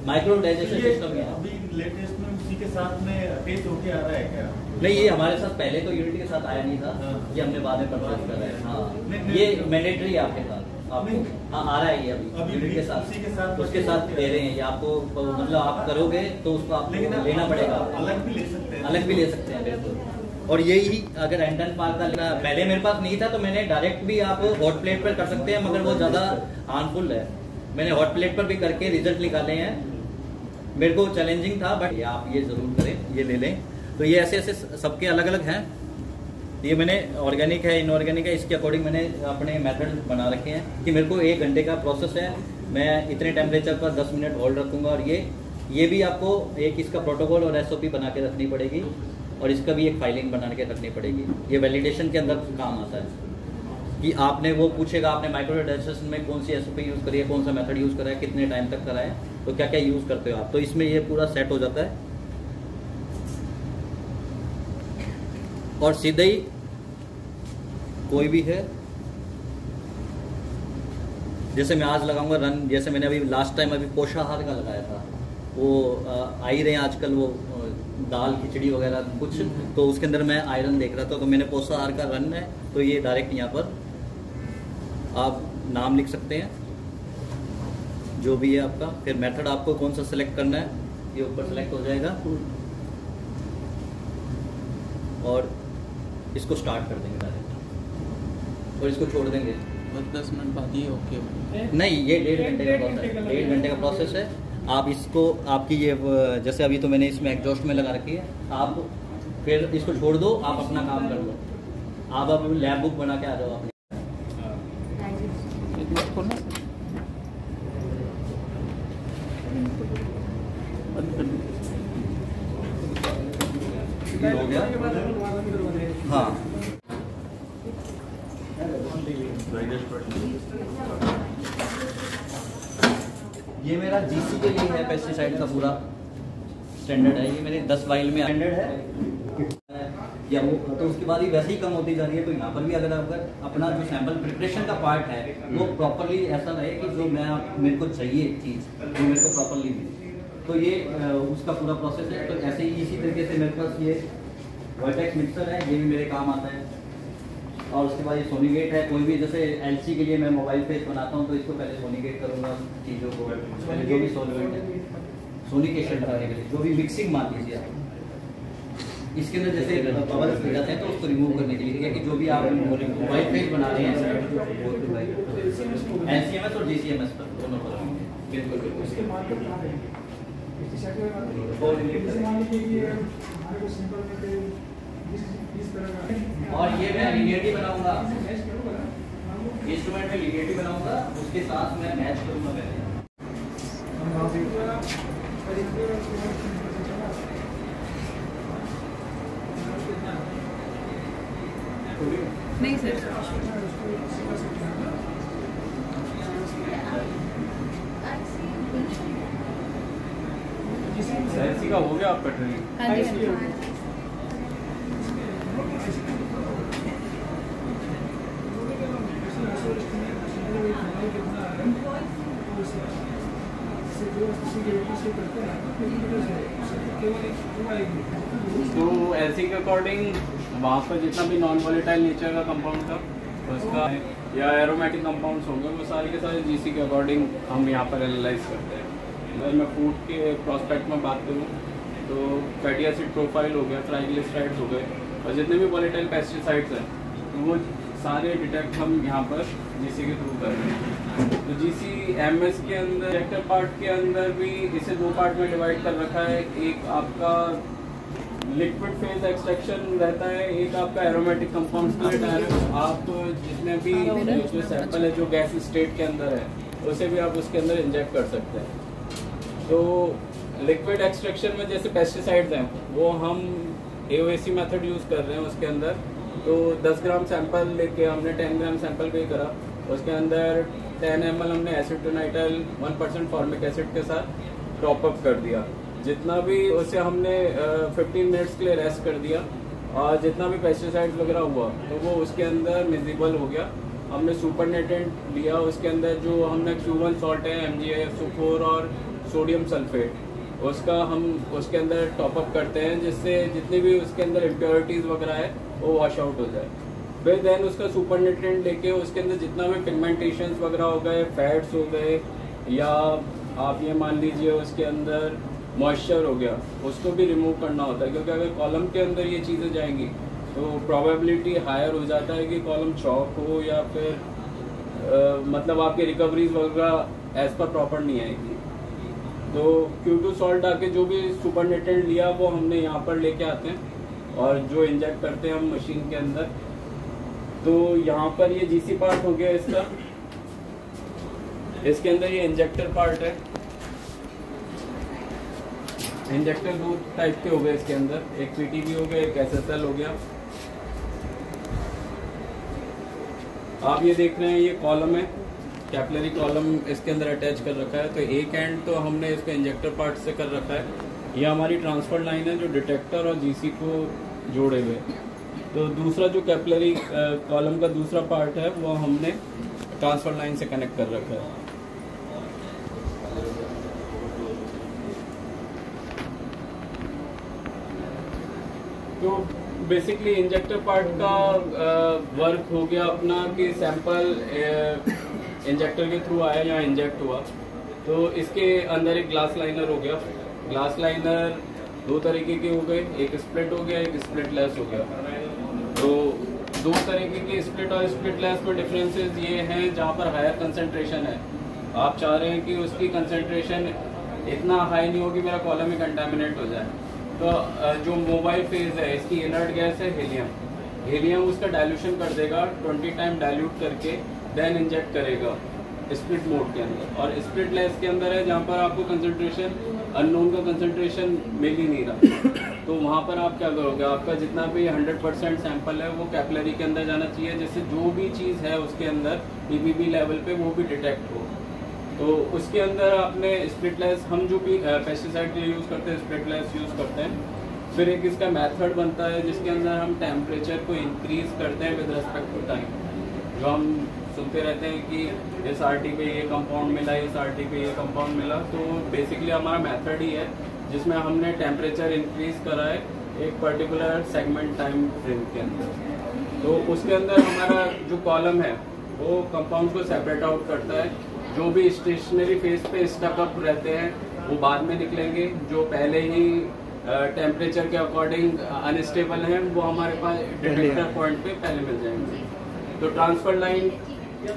माइक्रो डाइजेशन सिस्टम है। अभी लेटेस्ट में उसी के साथ में अटैच होके आ रहा है क्या? नहीं, ये हमारे साथ पहले तो यूनिटी के साथ आया नहीं था, ये हमने बाद में परचेज कर रहे हैं। हाँ, ये मैंडेटरी है आपके साथ, आपको हाँ आ रहा है ये अभी यूनिट के साथ, उसके साथ दे रहे हैं ये आपको, मतलब आप करोगे तो उसको आपको लेना पड़ेगा, अलग भी ले सकते हैं बिल्कुल। और यही अगर एंटन पार्क का पहले मेरे पास नहीं था तो मैंने डायरेक्ट भी आप हॉट प्लेट पर कर सकते हैं, मगर वो ज़्यादा हार्मफुल है। मैंने हॉट प्लेट पर भी करके रिजल्ट निकाले हैं, मेरे को चैलेंजिंग था, बट आप ये ज़रूर करें, ये ले लें। तो ये ऐसे ऐसे सबके अलग अलग हैं। ये मैंने ऑर्गेनिक है, इनऑर्गेनिक है, इसके अकॉर्डिंग मैंने अपने मेथड बना रखे हैं कि मेरे को 1 घंटे का प्रोसेस है, मैं इतने टेम्परेचर पर 10 मिनट होल्ड रखूँगा। और ये भी आपको एक इसका प्रोटोकॉल और SOP बना के रखनी पड़ेगी, और इसका भी एक फाइलिंग बना के रखनी पड़ेगी। ये वैलिडेशन के अंदर काम आता है कि आपने वो पूछेगा आपने माइक्रो डाइजेशन में कौन सी SOP यूज़ करी है, कौन सा मेथड यूज़ करा है, कितने टाइम तक करा है, तो क्या क्या यूज़ करते हो आप, तो इसमें ये पूरा सेट हो जाता है। और सीधे ही कोई भी है, जैसे मैं आज लगाऊंगा रन, जैसे मैंने अभी लास्ट टाइम अभी पोषाहार का लगाया था, वो आ ही रहे हैं आजकल वो दाल खिचड़ी वगैरह कुछ, तो उसके अंदर मैं आयरन देख रहा था, तो मैंने पोषाहार का रन है, तो ये डायरेक्ट यहाँ पर आप नाम लिख सकते हैं जो भी है आपका, फिर मेथड आपको कौन सा सिलेक्ट करना है, ये ऊपर सेलेक्ट हो जाएगा, और इसको स्टार्ट कर देंगे डायरेक्ट, और इसको छोड़ देंगे बस 10 मिनट बाद ये ओके। नहीं, ये 1.5 घंटे का प्रोसेस है, 1.5 घंटे का प्रोसेस है। आप इसको आपकी ये जैसे अभी तो मैंने इसमें एग्जॉस्ट में लगा रखी है, आप फिर इसको छोड़ दो, आप अपना काम कर लो, आप अब लैब बुक बना के आ जाओ अपने। हो गया हाँ, ये मेरा GC के लिए है, पेस्टिसाइड का पूरा स्टैंडर्ड है, ये मेरे 10 वाइल में स्टैंडर्ड है या वो, तो उसके बाद ही वैसे ही कम होती जा रही है। तो यहाँ पर भी अगर अपना जो सैंपल प्रिपरेशन का पार्ट है वो प्रॉपरली ऐसा रहे कि जो मेरे को चाहिए चीज़ वो मेरे को प्रॉपरली मिले, तो ये उसका पूरा प्रोसेस है। तो ऐसे ही इसी तरीके से मेरे पास ये वर्टेक्स मिक्सर है, ये भी मेरे काम आता है। और उसके बाद ये सोनीगेट है, कोई भी जैसे LC के लिए मैं मोबाइल फेस बनाता हूँ तो इसको पहले सोनीगेट करूँगा चीज़ों को, पहले जो भी सॉल्वेंट है सोनिकेशन कराने के लिए, जो भी मिक्सिंग मान लीजिए आप, इसके अंदर जैसे बबल्स मिल जाते हैं तो उसको रिमूव करने के लिए कि जो भी आप मोबाइल फेस बना रहे हैं LCMS और GCMS पर दोनों पर बिल्कुल और ये मैं लिनियरिटी बनाऊंगा, इंस्ट्रूमेंट में लिनियरिटी बनाऊंगा, उसके साथ मैं मैच करूंगा पहले। नहीं सर, LC का हो गया आपका ट्रेनिंग? हाँ जी तो LC के अकॉर्डिंग वहाँ पर जितना भी नॉन वॉलेटाइल नेचर का कंपाउंड था उसका या एरोमेटिक कंपाउंड्स होंगे वो सारे के सारे GC के अकॉर्डिंग हम यहाँ पर एनालाइज करते हैं। अगर मैं फूड के प्रोस्पेक्ट में बात करूँ तो फैटी एसिड प्रोफाइल हो गया, ट्राइग्लिसराइड्स हो गए, और जितने भी वॉलेटाइल पेस्टिसाइड्स हैं तो वो सारे डिटेक्ट हम यहाँ पर GC के थ्रू कर रहे हैं। तो GC-MS के अंदर रिएक्टर पार्ट के अंदर भी इसे 2 पार्ट में डिवाइड कर रखा है। एक आपका लिक्विड फेज एक्सट्रैक्शन रहता है, एक आपका एरोमेटिक कंपाउंड्स का डायरेक्ट आप जितने भी जो सैंपल है जो गैस स्टेट के अंदर है उसे भी आप उसके अंदर इंजेक्ट कर सकते हैं। तो लिक्विड एक्सट्रैक्शन में जैसे पेस्टिसाइड्स हैं वो हम AOAC मेथड यूज़ कर रहे हैं उसके अंदर। तो 10 ग्राम सैंपल लेके हमने 10 ग्राम सैंपल पे ही करा, उसके अंदर 10 ml हमने एसिटोनाइट्राइल 1% फॉर्मिक एसिड के साथ टॉप अप कर दिया। जितना भी उसे हमने 15 मिनट्स के लिए रेस्ट कर दिया और जितना भी पेस्टिसाइड्स वगैरह हुआ तो वो उसके अंदर मिजिबल हो गया। हमने सुपरनेटेंट लिया, उसके अंदर जो हमने Q1 सॉल्ट है MgSO4 और सोडियम सल्फेट उसका हम उसके अंदर टॉप अप करते हैं, जिससे जितनी भी उसके अंदर इम्प्योरिटीज़ वगैरह है वो वॉश आउट हो जाए। फिर देन उसका सुपर न्यूट्रिएंट लेके उसके अंदर जितना भी पिगमेंटेशंस वगैरह हो गए, फैट्स हो गए, या आप ये मान लीजिए उसके अंदर मॉइस्चर हो गया, उसको भी रिमूव करना होता है। क्योंकि अगर कॉलम के अंदर ये चीज़ें जाएंगी तो प्रोबेबिलिटी हायर हो जाता है कि कॉलम चॉक हो या फिर मतलब आपकी रिकवरीज वगैरह एज पर प्रॉपर नहीं आएगी। तो Q2 सॉल्ट आके जो भी सुपर नेटेंट लिया वो हमने यहाँ पर लेके आते हैं और जो इंजेक्ट करते हैं हम मशीन के अंदर। तो यहाँ पर ये GC पार्ट हो गया इसका, इसके अंदर ये इंजेक्टर पार्ट है। इंजेक्टर 2 टाइप के हो गए इसके अंदर, एक PTB हो गया, एक SSL हो गया। आप ये देख रहे हैं ये कॉलम है, कैपिलरी कॉलम इसके अंदर अटैच कर रखा है। तो एक एंड तो हमने इसको इंजेक्टर पार्ट से कर रखा है। ये हमारी ट्रांसफर लाइन है जो डिटेक्टर और GC को जोड़े हुए। तो दूसरा जो कैपिलरी कॉलम का दूसरा पार्ट है वो हमने ट्रांसफर लाइन से कनेक्ट कर रखा है। तो बेसिकली इंजेक्टर पार्ट का वर्क हो गया अपना कि सैंपल इंजेक्टर के थ्रू आया या इंजेक्ट हुआ। तो इसके अंदर एक ग्लास लाइनर हो गया। ग्लास लाइनर 2 तरीके के हो गए, एक स्प्लिट हो गया, एक स्प्लिट लेस हो गया। तो 2 तरीके के स्प्लिट और स्प्लिट लेस में डिफरेंसेस ये हैं, जहाँ पर हायर कंसंट्रेशन है, आप चाह रहे हैं कि उसकी कंसंट्रेशन इतना हाई नहीं हो कि मेरा कॉलम ही कंटामिनेट हो जाए। तो जो मोबाइल फेज है इसकी इनर्ट गैस है हीलियम। हीलियम उसका डाइल्यूशन कर देगा, 20 टाइम डाइल्यूट करके देन इंजेक्ट करेगा स्प्लिट मोड के अंदर। और स्प्लिट लेस के अंदर है जहाँ पर आपको कंसंट्रेशन अननोन का कंसंट्रेशन मिल ही नहीं रहा। तो वहाँ पर आप क्या करोगे, आपका जितना भी 100% सैंपल है वो कैपिलरी के अंदर जाना चाहिए, जिससे जो भी चीज़ है उसके अंदर PPB लेवल पे वो भी डिटेक्ट हो। तो उसके अंदर आपने स्प्लिट लेस, हम जो भी पेस्टिसाइड यूज़ करते हैं स्प्लिट लेस यूज़ करते हैं। फिर एक इसका मेथड बनता है जिसके अंदर हम टेम्परेचर को इंक्रीज करते हैं विद रिस्पेक्ट टू टाइम। जो हम सुनते रहते हैं कि इस RT पे ये कंपाउंड मिला, इस RT पे ये कंपाउंड मिला। तो बेसिकली हमारा मेथड ही है जिसमें हमने टेम्परेचर इंक्रीज करा है एक पर्टिकुलर सेगमेंट टाइम फ्रेम के अंदर। तो उसके अंदर हमारा जो कॉलम है वो कंपाउंड को सेपरेट आउट करता है। जो भी स्टेशनरी फेज पे स्टक अप रहते हैं वो बाद में निकलेंगे, जो पहले ही टेम्परेचर के अकॉर्डिंग अनस्टेबल हैं वो हमारे पास डिटेक्टर पॉइंट पे पहले मिल जाएंगे। तो ट्रांसफर लाइन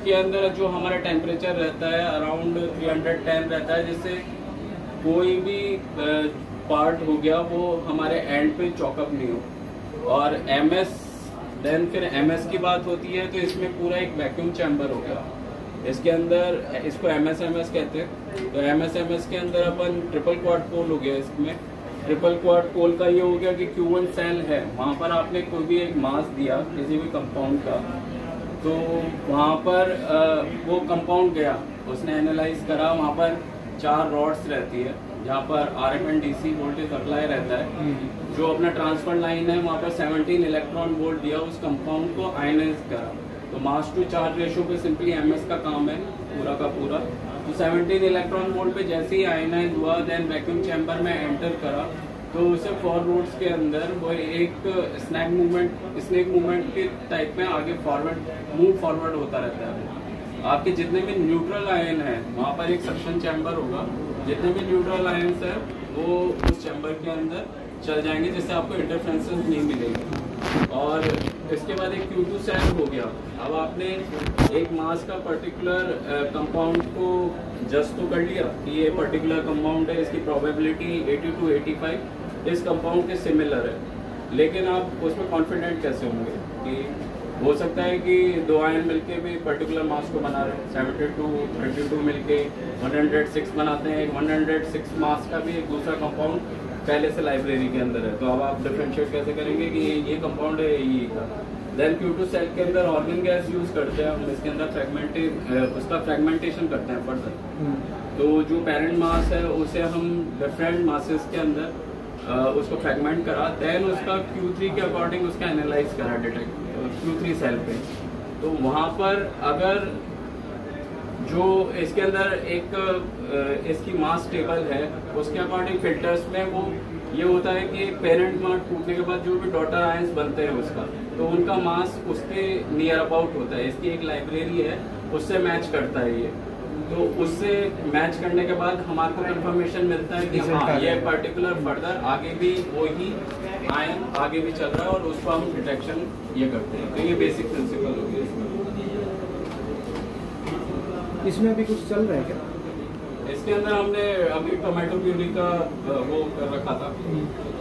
के अंदर जो हमारा टेम्परेचर रहता है अराउंड 310 रहता है, जिससे कोई भी पार्ट हो गया वो हमारे एंड पे चॉकअप नहीं हो। और MS देन फिर MS की बात होती है तो इसमें पूरा एक वैक्यूम चैम्बर हो गया। इसके अंदर इसको MS कहते हैं। तो MS के अंदर अपन ट्रिपल क्वाड पोल हो गया। इसमें ट्रिपल क्वाड पोल का ये हो गया कि Q1 सेल है, वहाँ पर आपने कोई भी एक मास दिया किसी भी कंपाउंड का, तो वहाँ पर वो कंपाउंड गया, उसने एनालाइज करा, वहाँ पर 4 रॉड्स रहती है जहाँ पर RF and DC voltage apply रहता है। जो अपना ट्रांसफर लाइन है वहाँ पर 17 इलेक्ट्रॉन वोल्ट दिया, उस कंपाउंड को आयनाइज करा। तो मास टू चार्ज रेशो पे सिंपली MS का काम है पूरा का पूरा। तो 17 इलेक्ट्रॉन वोल्ट पे जैसे ही आयनाइज हुआ देन वैक्यूम चैम्बर में एंटर करा, तो उसे 4 रोड्स के अंदर वो एक स्नेक मूवमेंट के टाइप में आगे मूव फॉरवर्ड होता रहता है। आपके जितने भी न्यूट्रल आयन है वहाँ पर एक सक्शन चैम्बर होगा, जितने भी न्यूट्रल आयन्स है वो उस चैम्बर के अंदर चल जाएंगे, जिससे आपको इंटरफ्रेंसेस नहीं मिलेंगे। और इसके बाद एक Q2 सेल हो गया। अब आपने एक मास का पर्टिकुलर कंपाउंड को जस्ट तो कर लिया कि ये पर्टिकुलर कंपाउंड है, इसकी प्रोबेबिलिटी 80 to 85 इस कंपाउंड के सिमिलर है, लेकिन आप उसमें कॉन्फिडेंट कैसे होंगे कि हो सकता है कि 2 आयन मिलके भी पर्टिकुलर मास को बना रहे हैं। 72 32 मिलके 106 बनाते हैं। 106 मास का भी एक दूसरा कंपाउंड पहले से लाइब्रेरी के अंदर है, तो अब आप डिफरेंशिएट कैसे करेंगे कि ये कंपाउंड है ये का। देन Q2 सेल के अंदर ऑर्गन गैस यूज करते हैं हम, इसके अंदर उसका फ्रेगमेंटेशन करते हैं फर्दर। तो जो पेरेंट मास है उसे हम डिफरेंट मासेस के अंदर उसको फ्रेगमेंट करा, देन उसका Q3 के अकॉर्डिंग उसका एनालाइज करा डिटेक्ट Q3 सेल पे। तो वहाँ पर अगर जो इसके अंदर एक इसकी मास टेबल है उसके अकॉर्डिंग फिल्टर्स में वो ये होता है कि पेरेंट मास टूटने के बाद जो भी डॉटर आयंस बनते हैं उसका, तो उनका मास उसके नियर अबाउट होता है। इसकी एक लाइब्रेरी है, उससे मैच करता है ये। तो उससे मैच करने के बाद हमारे को कंफर्मेशन मिलता है कि हाँ ये पर्टिकुलर फर्दर आगे भी वही आयन आगे भी चल रहा है और उसको हम डिटेक्शन ये करते हैं। तो ये बेसिक प्रिंसिपल हो गया इसमें अभी कुछ चल रहा है क्या? इसके अंदर हमने अभी टोमेटो प्यूरी का वो कर रखा था,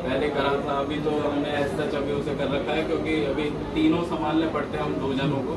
पहले करा था। अभी तो हमने ऐसा अभी उसे कर रखा है क्योंकि अभी तीनों संभालने पड़ते हैं हम 2 जनों को।